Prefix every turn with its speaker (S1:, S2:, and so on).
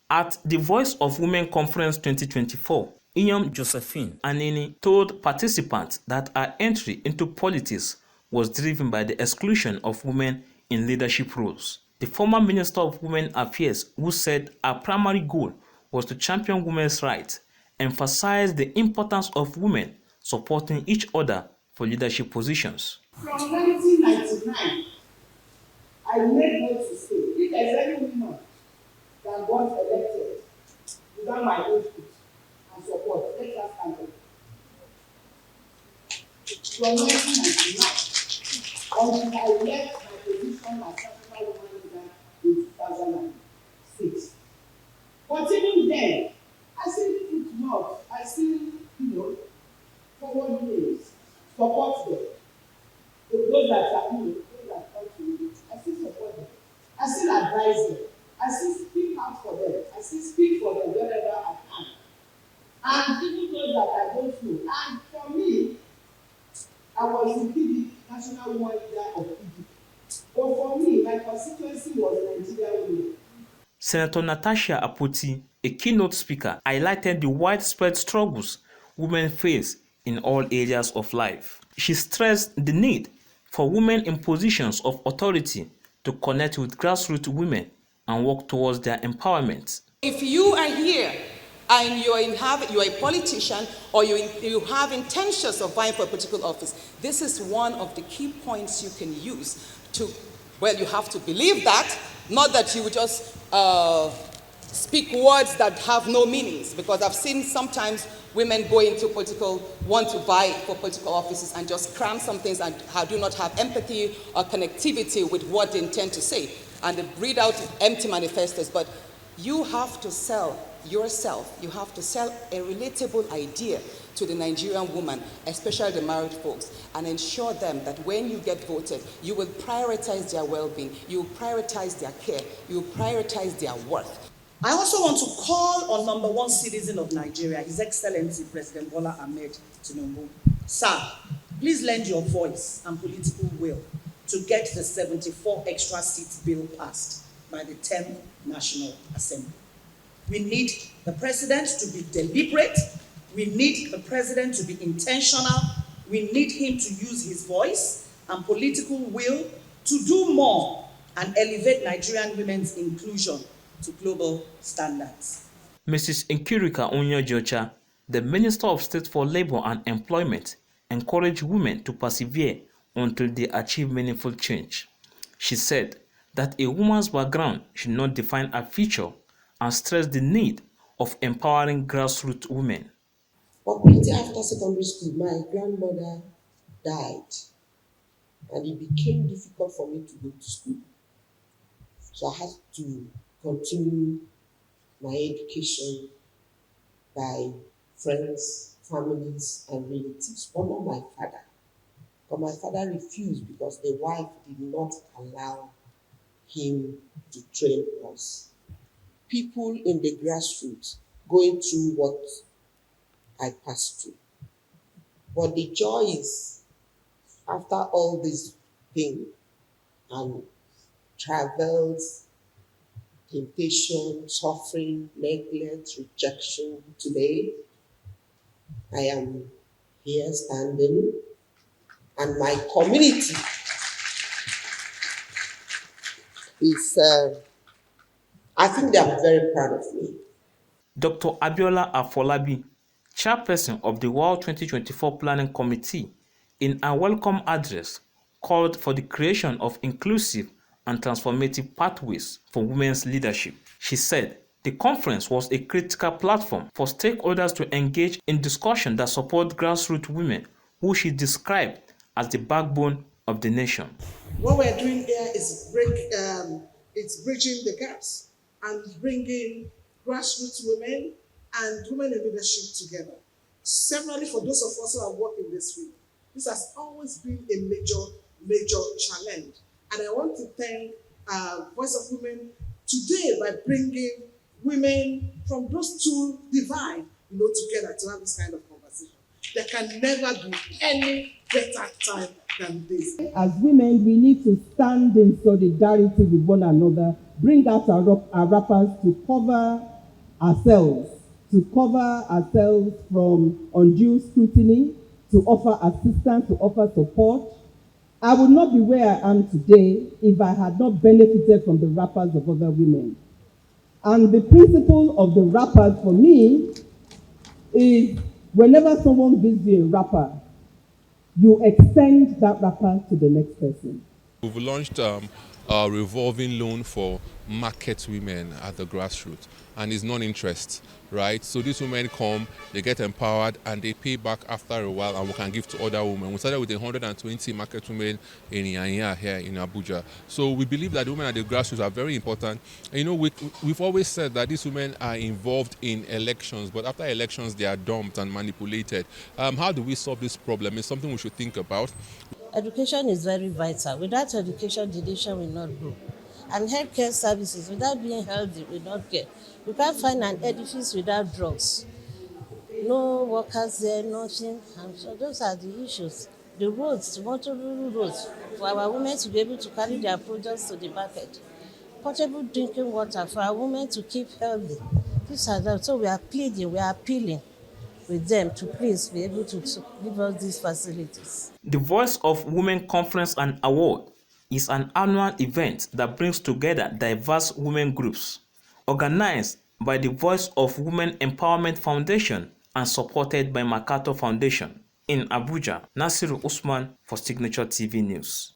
S1: At the Voice of Women Conference 2024, Inyom Josephine Anini told participants that her entry into politics was driven by the exclusion of women in leadership roles. The former Minister of Women Affairs, who said her primary goal was to champion women's rights, emphasized the importance of women supporting each other for leadership positions.
S2: From 1999, I made note to say, if there's any woman that got elected without my input and support, let her stand up. From 1999, until I left my position as National Women Leader in 2006. But even then, I still put mouth, I still, forward names, support them. Those that are, those that come to me, I still support them. I still advise them. I still speak out for them. I still speak for them wherever I can. And even those that I don't know. And for me, I was in PDP, National Women Leader of PDP. But for me, my constituency was Nigeria women.
S1: Senator Natasha Apoti, a keynote speaker, highlighted the widespread struggles women face in all areas of life. She stressed the need for women in positions of authority to connect with grassroots women and work towards their empowerment.
S3: If you are here and you're a politician or you have intentions of vying for a political office, this is one of the key points you can use to, well, you have to believe that, not that you would just speak words that have no meanings, because I've seen sometimes women go into want to vie for political offices and just cram some things and do not have empathy or connectivity with what they intend to say. And they read out empty manifestos, but you have to sell yourself. You have to sell a relatable idea to the Nigerian woman, especially the married folks, and ensure them that when you get voted, you will prioritize their well-being, you will prioritize their care, you will prioritize their worth.
S4: I also want to call on number one citizen of Nigeria, His Excellency President Bola Ahmed Tinubu. Sir, please lend your voice and political will to get the 74 extra seats bill passed by the 10th National Assembly. We need the president to be deliberate. We need the president to be intentional. We need him to use his voice and political will to do more and elevate Nigerian women's inclusion to global standards.
S1: Mrs. Nkirika Onyo-Jocha, the Minister of State for Labor and Employment, encouraged women to persevere until they achieve meaningful change. She said that a woman's background should not define her future and stressed the need of empowering grassroots women.
S5: Immediately after secondary school, my grandmother died, and it became difficult for me to go to school. So I had to continue my education by friends, families, and relatives, but not my father. But my father refused because the wife did not allow him to train us. People in the grassroots going through what I passed through. But the joy is, after all this thing and travels, temptation, suffering, neglect, rejection, today I am here standing, and my community is, I think they are very proud of me.
S1: Dr. Abiola Afolabi, chairperson of the World 2024 Planning Committee, in a welcome address, called for the creation of inclusive and transformative pathways for women's leadership. She said the conference was a critical platform for stakeholders to engage in discussion that support grassroots women, who she described as the backbone of the nation.
S2: What we're doing here is bridging the gaps and bringing grassroots women and women in leadership together. Severally, for those of us who have worked in this field, this has always been a major challenge. And I want to thank Voice of Women today by bringing women from those two divides, together to have this kind of conversation. There can never be any better time than this.
S6: As women, we need to stand in solidarity with one another, bring out our wrappers to cover ourselves, to cover ourselves from undue scrutiny, to offer assistance, to offer support. I would not be where I am today if I had not benefited from the rappers of other women. And the principle of the rappers for me is whenever someone gives you a rapper, you extend that rapper to the next person.
S7: We've launched a revolving loan for market women at the grassroots, and it's non-interest, right? So these women come, they get empowered, and they pay back after a while, and we can give to other women. We started with 120 market women in Yanya here in Abuja. So we believe that the women at the grassroots are very important. And, you know, we've always said that these women are involved in elections, but after elections, they are dumped and manipulated. How do we solve this problem? It's something we should think about.
S8: Education is very vital. Without education, the nation will not grow. And healthcare services, without being healthy, will not get. You can't find an edifice without drugs. No workers there, nothing. And so those are the issues. The roads, the motorable roads, for our women to be able to carry their products to the market. Portable drinking water for our women to keep healthy. These are them. So we are pleading, we are appealing with them to please be able to give us these facilities.
S1: The Voice of Women Conference and Award is an annual event that brings together diverse women groups, organized by the Voice of Women Empowerment Foundation and supported by Makato Foundation. In Abuja, Nasiru Usman for Signature TV News.